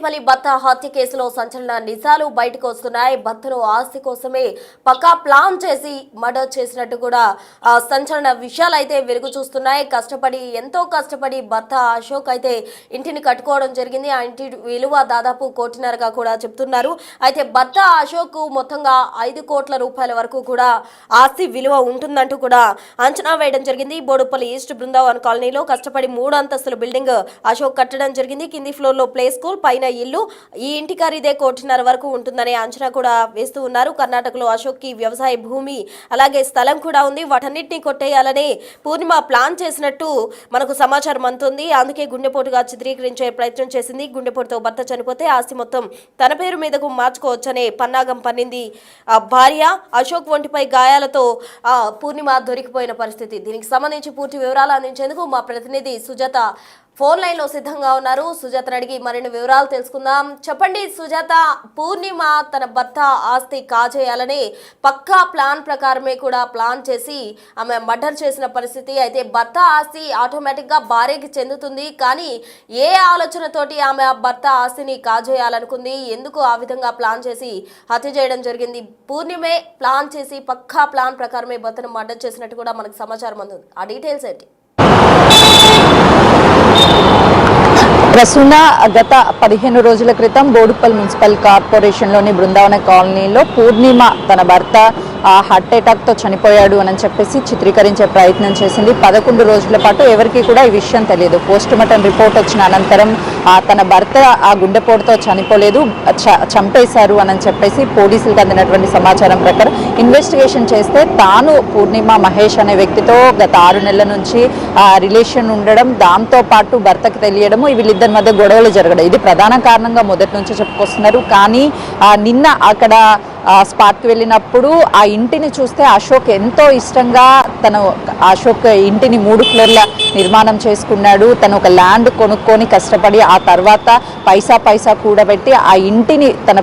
మేడిపల్లి భర్త హత్య కేసులో సంచలన నిజాలు బయటకు వస్తున్నాయి. భర్తను ఆస్తి కోసమే పక్కా ప్లాన్ చేసి మర్డర్ చేసినట్టు కూడా సంచలన విషయాలు అయితే వెలుగు చూస్తున్నాయి. ఎంతో కష్టపడి భర్త అశోక్ అయితే ఇంటిని కట్టుకోవడం జరిగింది. ఆ ఇంటి విలువ దాదాపు 1.5 కోటిగా కూడా చెప్తున్నారు. అయితే భర్త అశోక్ మొత్తంగా 5 కోట్ల రూపాయల వరకు కూడా ఆస్తి విలువ ఉంటుందంటూ కూడా అంచనా వేయడం జరిగింది. బోడుపల్లి ఈస్ట్ బృందావన్ కాలనీలో కష్టపడి 3 అంతస్తుల బిల్డింగ్ అశోక్ కట్టడం జరిగింది. కింది ఫ్లోర్ లో ప్లే స్కూల్, పైన ఇల్లు. ఈ ఇంటి ఖరీదే 1.5 కోటి వరకు ఉంటుందనే అంచనా కూడా వేస్తూ ఉన్నారు. కర్ణాటకలో అశోక్ కి వ్యవసాయ భూమి అలాగే స్థలం కూడా ఉంది. వాటన్నిటిని కొట్టేయాలని పూర్ణిమ ప్లాన్ చేసినట్టు మనకు సమాచారం అందుతుంది. అందుకే గుండెపోటుగా చిత్రీకరించే ప్రయత్నం చేసింది. గుండెపోటుతో భర్త చనిపోతే ఆస్తి మొత్తం తన పేరు మీదకు మార్చుకోవచ్చనే పన్నాగం పన్నింది భార్య. అశోక్ ఒంటిపై గాయాలతో పూర్ణిమ దొరికిపోయిన పరిస్థితి. దీనికి సంబంధించి పూర్తి వివరాలు అందించేందుకు మా ప్రతినిధి సుజాత ఫోన్ లైన్ లో సిద్ధంగా ఉన్నారు. సుజాతను అడిగి మరిన్ని వివరాలు తెలుసుకుందాం. చెప్పండి సుజాత, పూర్ణిమ తన భర్త ఆస్తి కాజేయాలని పక్కా ప్లాన్ ప్రకారమే కూడా ప్లాన్ చేసి ఆమె మర్డర్ చేసిన పరిస్థితి. అయితే భర్త ఆస్తి ఆటోమేటిక్ గా భార్యకి చెందుతుంది. కానీ ఏ ఆలోచనతోటి ఆమె భర్త ఆస్తిని కాజేయాలనుకుంది, ఎందుకు ఆ విధంగా ప్లాన్ చేసి హత్య చేయడం జరిగింది? పూర్ణిమే ప్లాన్ చేసి పక్కా ప్లాన్ ప్రకారమే భర్తను మర్డర్ చేసినట్టు కూడా మనకు సమాచారం అందుంది. ఆ డీటెయిల్స్ ఏంటి? ప్రసూన గత 15 రోజుల క్రితం బోడుపల్లి మున్సిపల్ కార్పొరేషన్లోని బృందావన కాలనీలో పూర్ణిమ తన భర్త హార్ట్ అటాక్తో చనిపోయాడు అని చెప్పేసి చిత్రీకరించే ప్రయత్నం చేసింది. 11 రోజుల పాటు ఎవరికి కూడా ఈ విషయం తెలియదు. పోస్ట్ మార్టం రిపోర్ట్ వచ్చిన అనంతరం తన భర్త ఆ గుండెపోటుతో చనిపోలేదు, చంపేశారు అని చెప్పేసి పోలీసులకు అందినటువంటి సమాచారం ప్రకారం ఇన్వెస్టిగేషన్ చేస్తే తాను పూర్ణిమ మహేష్ అనే వ్యక్తితో గత 6 నెలల నుంచి రిలేషన్ ఉండడం, దాంతో పాటు భర్తకి తెలియడము, వీళ్ళిద్దరి మధ్య గొడవలు జరగడం, ఇది ప్రధాన కారణంగా మొదటి నుంచి చెప్పుకొస్తున్నారు. కానీ నిన్న అక్కడ స్పాట్కి వెళ్ళినప్పుడు ఆ ఇంటిని చూస్తే అశోక్ ఎంతో ఇష్టంగా అశోక్ ఇంటిని 3 ఫ్లోర్ల నిర్మాణం చేసుకున్నాడు. తను ఒక ల్యాండ్ కొనుక్కొని కష్టపడి ఆ తర్వాత పైసా కూడబెట్టి ఆ ఇంటిని తన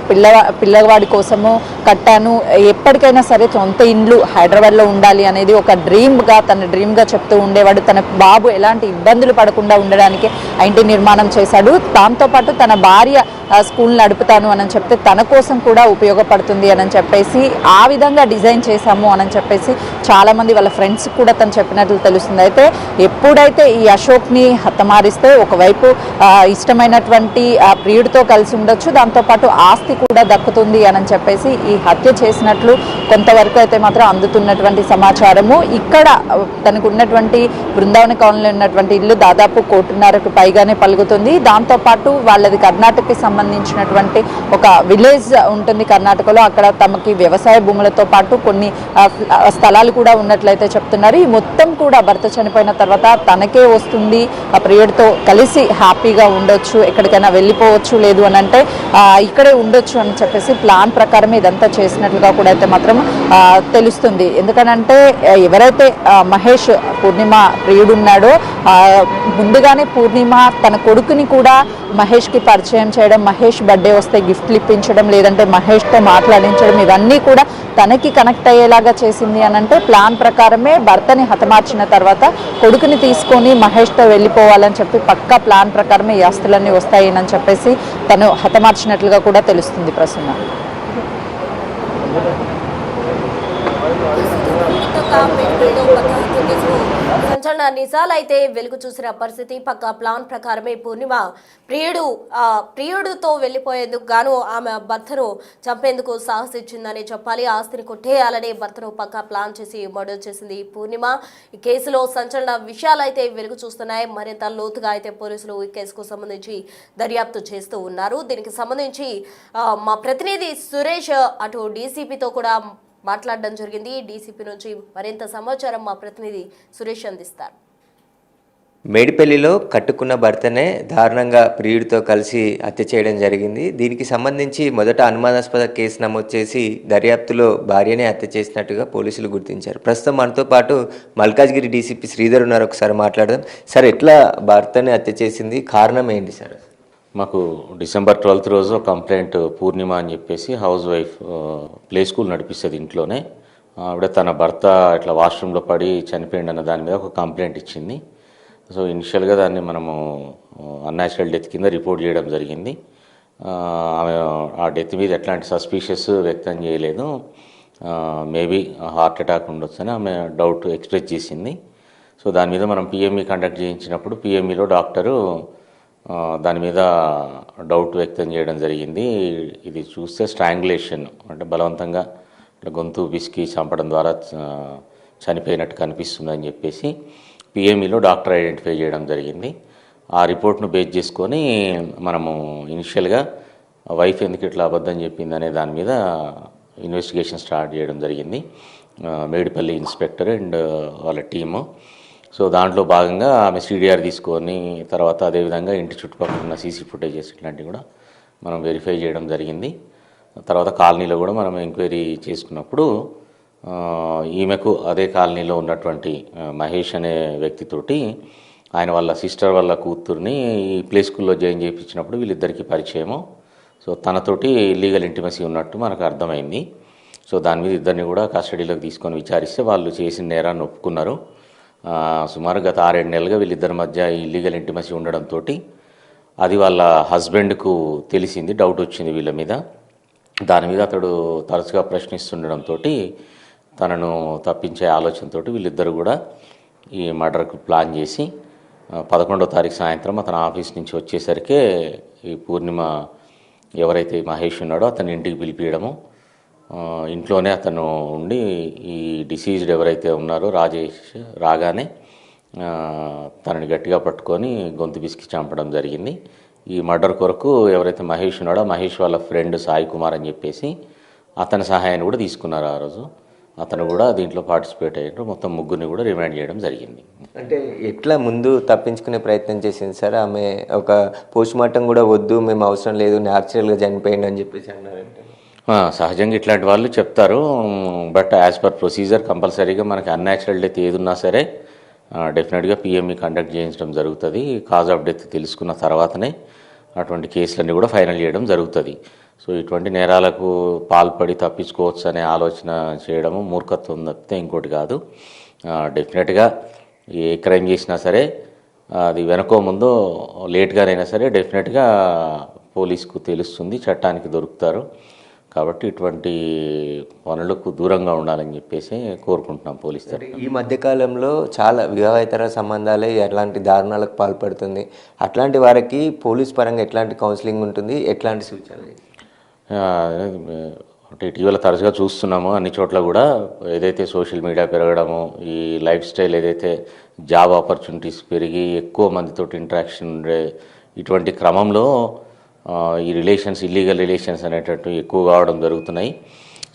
పిల్లవాడి కోసము కట్టాను. ఎప్పటికైనా సరే సొంత ఇండ్లు హైదరాబాద్లో ఉండాలి అనేది ఒక తన డ్రీమ్గా చెప్తూ ఉండేవాడు. తన బాబు ఎలాంటి ఇబ్బందులు పడకుండా ఉండడానికి ఆ ఇంటి నిర్మాణం చేశాడు. దాంతోపాటు తన భార్య స్కూల్ నడుపుతాను అని చెప్తే తన కోసం కూడా ఉపయోగపడుతుంది అని చెప్పేసి ఆ విధంగా డిజైన్ చేశాము అని చెప్పేసి చాలామంది వాళ్ళ ఫ్రెండ్స్ కూడా తను చెప్పినట్లు తెలుస్తుంది. అయితే ఎప్పుడైతే ఈ అశోక్ని హతమారిస్తే ఒకవైపు ఇష్టమైనటువంటి ప్రియుడితో కలిసి ఉండొచ్చు, దాంతోపాటు ఆస్తి కూడా దక్కుతుంది అని చెప్పేసి ఈ హత్య చేసినట్లు కొంతవరకు అయితే మాత్రం అందుతున్నటువంటి సమాచారము. ఇక్కడ తనకు ఉన్నటువంటి బృందావన కాలనీలో ఉన్నటువంటి ఇల్లు దాదాపు 1.5 కోటికి పైగానే పలుకుతుంది. దాంతోపాటు వాళ్ళది కర్ణాటకకి సంబంధించినటువంటి ఒక విలేజ్ ఉంటుంది కర్ణాటకలో. అక్కడ తమకి వ్యవసాయ భూములతో పాటు కొన్ని స్థలాలు కూడా ఉన్నట్లయితే చెప్తున్నారు. ఈ మొత్తం కూడా భర్త చనిపోయిన తర్వాత తనకే వస్తుంది, ఆ ప్రియుడితో కలిసి హ్యాపీగా ఉండొచ్చు, ఎక్కడికైనా వెళ్ళిపోవచ్చు, లేదు అని అంటే ఇక్కడే ఉండొచ్చు అని చెప్పేసి ప్లాన్ ప్రకారం ఇదంతా చేసినట్లుగా కూడా అయితే మాత్రం తెలుస్తుంది. ఎందుకనంటే ఎవరైతే మహేష్ పూర్ణిమ ప్రియుడు ఉన్నాడో ముందుగానే పూర్ణిమ తన కొడుకుని కూడా మహేష్కి పరిచయం చేయడం, మహేష్ బర్త్డే వస్తే గిఫ్ట్లు ఇప్పించడం, లేదంటే మహేష్తో మాట్లాడించడం, ఇవన్నీ కూడా తనకి కనెక్ట్ అయ్యేలాగా చేసింది అని అంటే ప్లాన్ ప్రకారమే భర్తని హతమార్చిన తర్వాత కొడుకుని తీసుకొని మహేష్తో వెళ్ళిపోవాలని చెప్పి పక్కా ప్లాన్ ప్రకారమే ఈ ఆస్తులన్నీ వస్తాయని చెప్పేసి తను హతమార్చినట్లుగా కూడా తెలుస్తుంది. ప్రసన్న సంచలన నిజాలైతే వెలుగు చూసిన పరిస్థితి. పక్కా ప్లాన్ ప్రకారమే పూర్ణిమ ప్రియుడితో వెళ్ళిపోయేందుకు గాను ఆమె భర్తను చంపేందుకు సాహసించిందని చెప్పాలి. ఆస్తిని కొట్టేయాలని భర్తను పక్కా ప్లాన్ చేసి మర్డర్ చేసింది పూర్ణిమ. ఈ కేసులో సంచలన విషయాలైతే వెలుగు చూస్తున్నాయి. మరింత లోతుగా అయితే పోలీసులు ఈ కేసుకు సంబంధించి దర్యాప్తు చేస్తూ ఉన్నారు. దీనికి సంబంధించి మా ప్రతినిధి సురేష్ అటు డీసీపీతో కూడా మాట్లాడడం జరిగింది. డీసీపీ నుంచి మరింత సమాచారం మా ప్రతినిధి సురేష్ అందిస్తారు. మేడిపల్లిలో కట్టుకున్న భర్తనే దారుణంగా ప్రియుడితో కలిసి హత్య చేయడం జరిగింది. దీనికి సంబంధించి మొదట అనుమానాస్పద కేసు నమోదు చేసి దర్యాప్తులో భార్యనే హత్య చేసినట్టుగా పోలీసులు గుర్తించారు. ప్రస్తుతం మనతో పాటు మల్కాజ్గిరి డీసీపీ శ్రీధర్ ఉన్నారు. ఒకసారి మాట్లాడదాం. సార్, ఎట్లా భర్తని హత్య చేసింది, కారణం ఏంటి సార్? మాకు December 12th రోజు కంప్లైంట్ పూర్ణిమ అని చెప్పేసి హౌస్ వైఫ్ ప్లే స్కూల్ నడిపిస్తుంది ఇంట్లోనే. ఆవిడ తన భర్త ఇట్లా వాష్రూమ్లో పడి చనిపోయింది అన్న దాని మీద ఒక కంప్లైంట్ ఇచ్చింది. సో ఇనిషియల్గా దాన్ని మనము అన్యాచురల్ డెత్ కింద రిపోర్ట్ చేయడం జరిగింది. ఆమె ఆ డెత్ మీద ఎట్లాంటి సస్పీషియస్ వ్యక్తం చేయలేదు. మేబీ హార్ట్ అటాక్ ఉండొచ్చని ఆమె డౌట్ ఎక్స్ప్రెస్ చేసింది. సో దాని మీద మనం పిఎంఈ కండక్ట్ చేయించినప్పుడు పిఎంఈలో డాక్టరు దాని మీద డౌట్ వ్యక్తం చేయడం జరిగింది. ఇది చూస్తే స్ట్రాంగులేషన్ అంటే బలవంతంగా గొంతు పిసికి చంపడం ద్వారా చనిపోయినట్టు కనిపిస్తుందని చెప్పేసి పిఎంఈలో డాక్టర్ ఐడెంటిఫై చేయడం జరిగింది. ఆ రిపోర్ట్ను బేస్ చేసుకొని మనము ఇనిషియల్గా వైఫ్ ఎందుకు ఇట్లా అబద్ధం చెప్పింది అనే దాని మీద ఇన్వెస్టిగేషన్ స్టార్ట్ చేయడం జరిగింది. మేడిపల్లి ఇన్స్పెక్టర్ అండ్ వాళ్ళ టీము. సో దాంట్లో భాగంగా ఆమె సిడిఆర్ తీసుకొని తర్వాత అదేవిధంగా ఇంటి చుట్టుపక్కల ఉన్న సీసీ ఫుటేజెస్ ఇట్లాంటివి కూడా మనం వెరిఫై చేయడం జరిగింది. తర్వాత కాలనీలో కూడా మనం ఎంక్వైరీ చేసుకున్నప్పుడు ఈమెకు అదే కాలనీలో ఉన్నటువంటి మహేష్ అనే వ్యక్తితోటి ఆయన వాళ్ళ సిస్టర్ వాళ్ళ కూతుర్ని ఈ ప్లే స్కూల్లో జాయిన్ చేయించినప్పుడు వీళ్ళిద్దరికీ పరిచయము. సో తనతోటి లీగల్ ఇంటిమసీ ఉన్నట్టు మనకు అర్థమైంది. సో దాని మీద ఇద్దరిని కూడా కస్టడీలోకి తీసుకొని విచారిస్తే వాళ్ళు చేసిన నేరాన్ని ఒప్పుకున్నారు. సుమారు గత 6-7 నెలలుగా వీళ్ళిద్దరి మధ్య ఇల్లీగల్ ఇంటిమసీ ఉండడంతో అది వాళ్ళ హస్బెండ్కు తెలిసింది, డౌట్ వచ్చింది వీళ్ళ మీద. దాని మీద అతడు తరచుగా ప్రశ్నిస్తుండడంతో తనను తప్పించే ఆలోచనతో వీళ్ళిద్దరు కూడా ఈ మర్డర్కు ప్లాన్ చేసి 11వ తారీఖు సాయంత్రం అతను ఆఫీస్ నుంచి వచ్చేసరికి ఈ పూర్ణిమ ఎవరైతే మహేష్ ఉన్నాడో అతని ఇంటికి పిలిపియడము, ఇంట్లోనే అతను ఉండి ఈ డిసీజ్డ్ ఎవరైతే ఉన్నారో రాజేష్ రాగానే తనని గట్టిగా పట్టుకొని గొంతు పిసికి చంపడం జరిగింది. ఈ మర్డర్ కొరకు ఎవరైతే మహేష్ ఉన్నాడో మహేష్ వాళ్ళ ఫ్రెండ్ సాయి కుమార్ అని చెప్పేసి అతని సహాయాన్ని కూడా తీసుకున్నారు. ఆ రోజు అతను కూడా దీంట్లో పార్టిసిపేట్ అయ్యారు. మొత్తం ముగ్గురిని కూడా రిమాండ్ చేయడం జరిగింది. అంటే ఎట్లా ముందు తప్పించుకునే ప్రయత్నం చేసింది సార్? ఆమె ఒక పోస్ట్ మార్టం కూడా వద్దు, మేము అవసరం లేదు, న్యాచురల్గా చనిపోయింది అని చెప్పేసి అన్నారంటే సహజంగా ఇట్లాంటి వాళ్ళు చెప్తారు. బట్ యాజ్ పర్ ప్రొసీజర్ కంపల్సరీగా మనకి అన్యాచురల్ డెత్ ఏది ఉన్నా సరే డెఫినెట్గా పిఎంఈ కండక్ట్ చేయించడం జరుగుతుంది. కాజ్ ఆఫ్ డెత్ తెలుసుకున్న తర్వాతనే అటువంటి కేసులన్నీ కూడా ఫైనల్ చేయడం జరుగుతుంది. సో ఇటువంటి నేరాలకు పాల్పడి తప్పించుకోవచ్చు అనే ఆలోచన చేయడము మూర్ఖత్వం తప్పితే ఇంకోటి కాదు. డెఫినెట్గా ఏ క్రైమ్ చేసినా సరే అది వెనకో ముందో లేట్గానైనా సరే డెఫినెట్గా పోలీసుకు తెలుస్తుంది, చట్టానికి దొరుకుతారు. కాబట్టి ఇటువంటి పనులకు దూరంగా ఉండాలని చెప్పేసి కోరుకుంటున్నాం పోలీస్ తరఫున. ఈ మధ్యకాలంలో చాలా వివాహేతర సంబంధాలే ఎట్లాంటి దారుణాలకు పాల్పడుతుంది. అట్లాంటి వారికి పోలీస్ పరంగా ఎట్లాంటి కౌన్సిలింగ్ ఉంటుంది, ఎట్లాంటి సూచనలు? అంటే ఇటీవల తరచుగా చూస్తున్నాము అన్ని చోట్ల కూడా ఏదైతే సోషల్ మీడియా పెరగడము, ఈ లైఫ్ స్టైల్ ఏదైతే జాబ్ ఆపర్చునిటీస్ పెరిగి ఎక్కువ మందితో ఇంటరాక్షన్ ఉండే ఇటువంటి క్రమంలో ఈ రిలేషన్స్ ఇల్లీగల్ రిలేషన్స్ అనేటట్టు ఎక్కువ కావడం జరుగుతున్నాయి.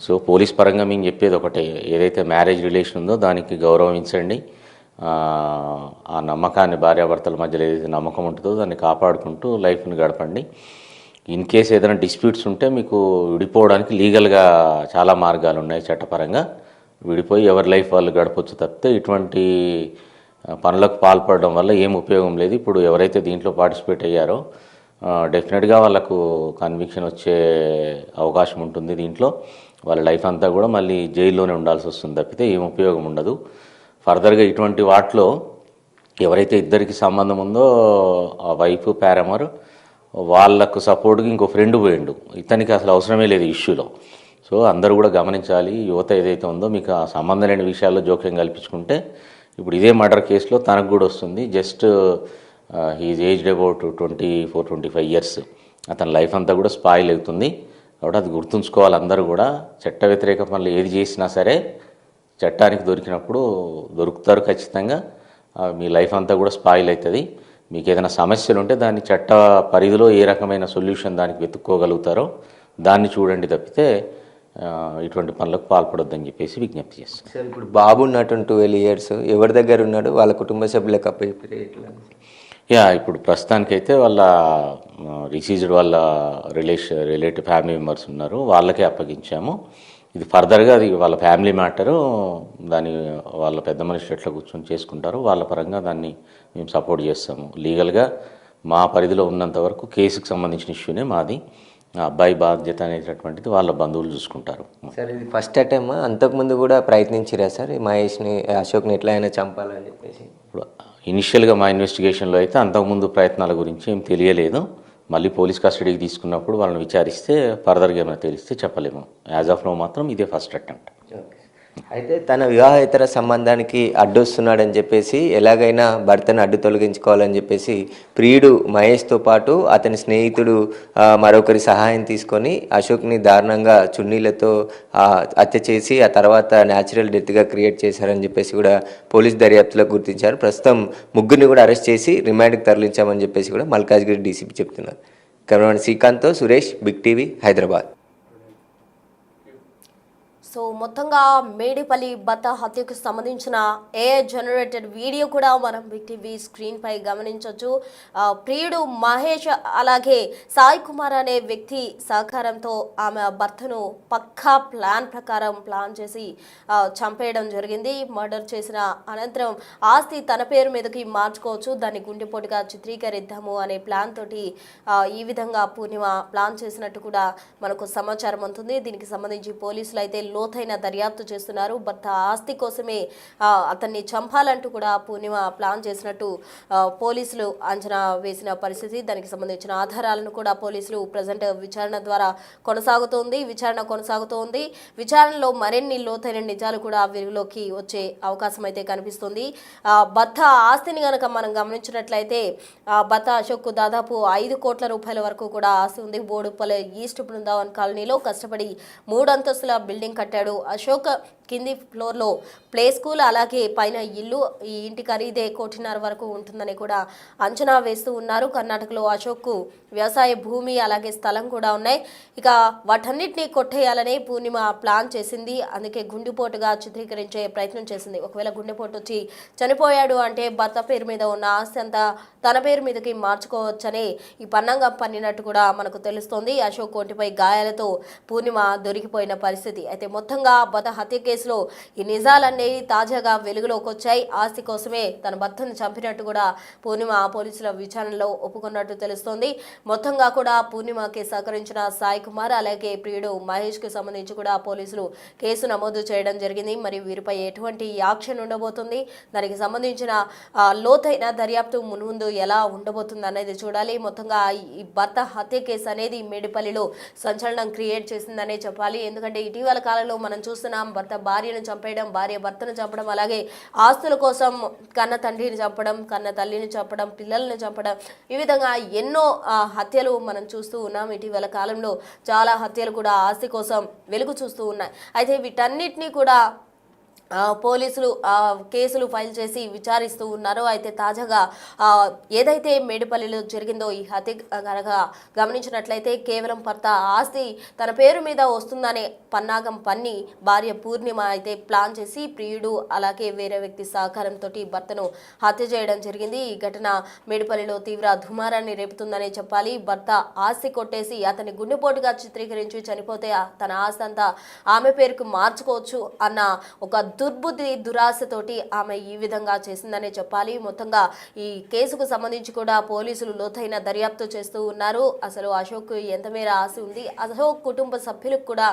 సో పోలీస్ పరంగా మేము చెప్పేది ఒకటే, ఏదైతే మ్యారేజ్ రిలేషన్ ఉందో దానికి గౌరవించండి. ఆ నమ్మకాన్ని భార్యాభర్తల మధ్యలో ఏదైతే నమ్మకం ఉంటుందో దాన్ని కాపాడుకుంటూ లైఫ్ని గడపండి. ఇన్ కేసు ఏదైనా డిస్ప్యూట్స్ ఉంటే మీకు విడిపోవడానికి లీగల్గా చాలా మార్గాలు ఉన్నాయి. చట్టపరంగా విడిపోయి ఎవరి లైఫ్ వాళ్ళు గడపచ్చు తప్పితే ఇటువంటి పనులకు పాల్పడడం వల్ల ఏం ఉపయోగం లేదు. ఇప్పుడు ఎవరైతే దీంట్లో పార్టిసిపేట్ అయ్యారో డెఫినెట్గా వాళ్ళకు కన్విక్షన్ వచ్చే అవకాశం ఉంటుంది. దీంట్లో వాళ్ళ లైఫ్ అంతా కూడా మళ్ళీ జైల్లోనే ఉండాల్సి వస్తుంది తప్పితే ఏం ఉపయోగం ఉండదు. ఫర్దర్గా ఇటువంటి వాటిలో ఎవరైతే ఇద్దరికి సంబంధం ఉందో ఆ వైఫ్ పారామర్ వాళ్ళకు సపోర్ట్గా ఇంకో ఫ్రెండ్ పోయిండు, ఇతనికి అసలు అవసరమే లేదు ఇష్యూలో. సో అందరూ కూడా గమనించాలి. యువత ఏదైతే ఉందో మీకు ఆ సంబంధం లేని విషయాల్లో జోక్యం కల్పించుకుంటే ఇప్పుడు ఇదే మర్డర్ కేసులో తనకు కూడా వస్తుంది. Just he's aged about 24-25 years. అతని లైఫ్ అంతా కూడా స్పాయిల్ అవుతుంది. కాబట్టి అది గుర్తుంచుకోవాలి అందరూ కూడా. చట్ట వ్యతిరేక పనులు ఏది చేసినా సరే చట్టానికి దొరికినప్పుడు దొరుకుతారు ఖచ్చితంగా. మీ లైఫ్ అంతా కూడా స్పాయిల్ అవుతుంది. మీకు ఏదైనా సమస్యలు ఉంటే దాన్ని చట్ట పరిధిలో ఏ రకమైన సొల్యూషన్ దానికి వెతుక్కోగలుగుతారో దాన్ని చూడండి తప్పితే ఇటువంటి పనులకు పాల్పడొద్దని చెప్పేసి విజ్ఞప్తి చేస్తాను. సార్ ఇప్పుడు బాబు ఉన్నటువంటి 12 ఇయర్స్ ఎవరి దగ్గర ఉన్నాడు? వాళ్ళ కుటుంబ సభ్యులకు అప్పచెప్పారు ఎట్లా? ఇప్పుడు ప్రస్తుతానికైతే వాళ్ళ రిసీజ్డ్ వాళ్ళ రిలేటివ్ ఫ్యామిలీ మెంబర్స్ ఉన్నారు, వాళ్ళకే అప్పగించాము. ఇది ఫర్దర్గా అది వాళ్ళ ఫ్యామిలీ మ్యాటరు, దాన్ని వాళ్ళ పెద్ద మనుషులు ఎట్లా కూర్చొని చేసుకుంటారు వాళ్ళ పరంగా దాన్ని మేము సపోర్ట్ చేస్తాము. లీగల్గా మా పరిధిలో ఉన్నంత వరకు కేసుకు సంబంధించిన ఇష్యూనే మాది. అబ్బాయి బాధ్యత అనేటటువంటిది వాళ్ళ బంధువులు చూసుకుంటారు. సార్ ఇది ఫస్ట్ అటెంప్, అంతకుముందు కూడా ప్రయత్నించిరా సార్ మహేష్ని అశోక్ని ఎట్లా అయినా చంపాలని చెప్పేసి? ఇప్పుడు ఇనిషియల్గా మా ఇన్వెస్టిగేషన్లో అయితే అంతకుముందు ప్రయత్నాల గురించి ఏం తెలియలేదు. మళ్ళీ పోలీస్ కస్టడీకి తీసుకున్నప్పుడు వాళ్ళని విచారిస్తే ఫర్దర్గా ఏమైనా తెలిస్తే చెప్పలేము. యాజ్ ఆఫ్ నో మాత్రం ఇదే ఫస్ట్ అటెంప్ట్. అయితే తన వివాహేతర సంబంధానికి అడ్డొస్తున్నాడని చెప్పేసి ఎలాగైనా భర్తను అడ్డు తొలగించుకోవాలని చెప్పేసి ప్రియుడు మహేష్తో పాటు అతని స్నేహితుడు మరొకరి సహాయం తీసుకొని అశోక్ని దారుణంగా చున్నీలతో హత్య చేసి ఆ తర్వాత న్యాచురల్ డెత్గా క్రియేట్ చేశారని చెప్పేసి కూడా పోలీస్ దర్యాప్తులో గుర్తించారు. ప్రస్తుతం ముగ్గురిని కూడా అరెస్ట్ చేసి రిమాండ్కి తరలించామని చెప్పేసి కూడా మల్కాజ్గిరి డీసీపీ చెప్తున్నారు. కెమెరామెన్ శ్రీకాంత్తో Suresh, Big TV, Hyderabad. So మొత్తంగా మేడిపల్లి భర్త హత్యకు సంబంధించిన జనరేటెడ్ వీడియో కూడా మనం బిగ్ టీవీ స్క్రీన్ పై గమనించవచ్చు. ప్రియుడు మహేష్ అలాగే సాయి కుమార్ అనే వ్యక్తి సహకారంతో ఆమె భర్తను పక్కా ప్లాన్ ప్రకారం ప్లాన్ చేసి చంపేయడం జరిగింది. మర్డర్ చేసిన అనంతరం ఆస్తి తన పేరు మీదకి మార్చుకోవచ్చు, దాన్ని గుండెపోటుగా చిత్రీకరిద్దాము అనే ప్లాన్ తోటి ఈ విధంగా పూర్ణిమ ప్లాన్ చేసినట్టు కూడా మనకు సమాచారం ఉంటుంది. దీనికి సంబంధించి పోలీసులు అయితే లోతైన దర్యాప్తు చేస్తున్నారు. భర్త ఆస్తి కోసమే అతన్ని చంపాలంటూ కూడా పూర్ణిమ ప్లాన్ చేసినట్టు పోలీసులు అంచనా వేసిన పరిస్థితి. దానికి సంబంధించిన ఆధారాలను కూడా పోలీసులు ప్రజెంట్ విచారణ ద్వారా కొనసాగుతోంది. విచారణలో మరిన్ని లోతైన నిజాలు కూడా వెలుగులోకి వచ్చే అవకాశం అయితే కనిపిస్తుంది. భర్త ఆస్తిని కనుక మనం గమనించినట్లయితే భర్త అశోక్ దాదాపు 5 కోట్ల రూపాయల వరకు కూడా ఆస్తి ఉంది. బోడుపల్లి ఈస్ట్ బృందావన్ కాలనీలో కష్టపడి 3 అంతస్తుల బిల్డింగ్ కట్టాడు అశోక్. కింది ఫ్లోర్లో ప్లే స్కూల్ అలాగే పైన ఇల్లు. ఈ ఇంటి ఖరీదే 1.5 కోటి వరకు ఉంటుందని కూడా అంచనా వేస్తూ ఉన్నారు. కర్ణాటకలో అశోక్కు వ్యవసాయ భూమి అలాగే స్థలం కూడా ఉన్నాయి. ఇక వాటన్నిటినీ కొట్టేయాలని పూర్ణిమ ప్లాన్ చేసింది. అందుకే గుండెపోటుగా చిత్రీకరించే ప్రయత్నం చేసింది. ఒకవేళ గుండెపోటు వచ్చి చనిపోయాడు అంటే భర్త పేరు మీద ఉన్న ఆస్తి అంతా తన పేరు మీదకి మార్చుకోవచ్చని ఈ పన్నంగా పన్నినట్టు కూడా మనకు తెలుస్తోంది. అశోక్ ఒంటిపై గాయాలతో పూర్ణిమ దొరికిపోయిన పరిస్థితి. అయితే మొత్తంగా భర్త హత్య కేసులో ఈ నిజాలన్నీ తాజాగా వెలుగులోకి వచ్చాయి. ఆస్తి కోసమే తన భర్తను చంపినట్టు కూడా పూర్ణిమ పోలీసుల విచారణలో ఒప్పుకున్నట్టు తెలుస్తోంది. మొత్తంగా కూడా పూర్ణిమకి సహకరించిన సాయి కుమార్ అలాగే ప్రియుడు మహేష్ కి సంబంధించి కూడా పోలీసులు కేసు నమోదు చేయడం జరిగింది. మరి వీరిపై ఎటువంటి యాక్షన్ ఉండబోతుంది, దానికి సంబంధించిన లోతైన దర్యాప్తు మున్ముందు ఎలా ఉండబోతుంది అనేది చూడాలి. మొత్తంగా ఈ భర్త హత్య కేసు అనేది మేడిపల్లిలో సంచలనం క్రియేట్ చేసిందనే చెప్పాలి. ఎందుకంటే ఇటీవల కాలంలో మనం చూస్తున్నాం భర్త భార్యను చంపేయడం, భార్య భర్తను చంపడం, అలాగే ఆస్తుల కోసం కన్న తండ్రిని చంపడం, కన్న తల్లిని చంపడం, పిల్లల్ని చంపడం, ఈ విధంగా ఎన్నో హత్యలు మనం చూస్తూ ఉన్నాం. ఇటీవల కాలంలో చాలా హత్యలు కూడా ఆస్తి కోసం వెలుగు చూస్తూ ఉన్నాయి. అయితే వీటన్నిటినీ కూడా పోలీసులు కేసులు ఫైల్ చేసి విచారిస్తూ ఉన్నారు. అయితే తాజాగా ఏదైతే మేడిపల్లిలో జరిగిందో ఈ హత్య కనుక గమనించినట్లయితే కేవలం భర్త ఆస్తి తన పేరు మీద వస్తుందనే పన్నాగం పన్ని భార్య పూర్ణిమ అయితే ప్లాన్ చేసి ప్రియుడు అలాగే వేరే వ్యక్తి సహకారంతో భర్తను హత్య చేయడం జరిగింది. ఈ ఘటన మేడిపల్లిలో తీవ్ర దుమారాన్ని రేపుతుందనే చెప్పాలి. భర్త ఆస్తి కొట్టేసి అతని గుండెపోటుగా చిత్రీకరించి చనిపోతే తన ఆస్తి అంతా ఆమె పేరుకు మార్చుకోవచ్చు అన్న ఒక దుర్బుద్ధి దురాశతోటి ఆమె ఈ విధంగా చేసిందనే చెప్పాలి. మొత్తంగా ఈ కేసుకు సంబంధించి కూడా పోలీసులు లోతైన దర్యాప్తు చేస్తూ ఉన్నారు. అసలు అశోక్ ఎంత మేర ఆశ ఉంది, అశోక్ కుటుంబ సభ్యులకు కూడా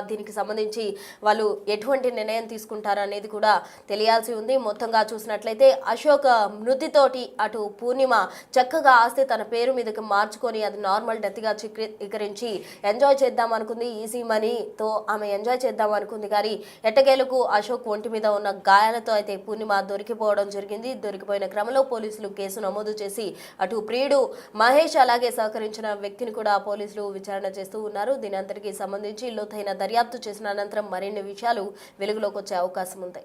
దీనికి సంబంధించి వాళ్ళు ఎటువంటి నిర్ణయం తీసుకుంటారు అనేది కూడా తెలియాల్సి ఉంది. మొత్తంగా చూసినట్లయితే అశోక్ మృతితోటి అటు పూర్ణిమ చక్కగా ఆస్తి తన పేరు మీదకి మార్చుకొని అది నార్మల్ డెత్గా చిత్రీకరించి ఎంజాయ్ చేద్దాం అనుకుంది. ఈజీ మనీతో ఆమె ఎంజాయ్ చేద్దాం అనుకుంది. కానీ ఎట్టకేలకు అశోక్ ఒంటి మీద ఉన్న గాయాలతో అయితే పూర్ణిమ దొరికిపోవడం జరిగింది. దొరికిపోయిన క్రమంలో పోలీసులు కేసు నమోదు చేసి అటు ప్రియుడు మహేష్ అలాగే సహకరించిన వ్యక్తిని కూడా పోలీసులు విచారణ చేస్తూ ఉన్నారు. దీని అంతటికీ సంబంధించి లోతైన దర్యాప్తు చేసిన అనంతరం మరిన్ని విషయాలు వెలుగులోకి వచ్చే అవకాశం ఉంది.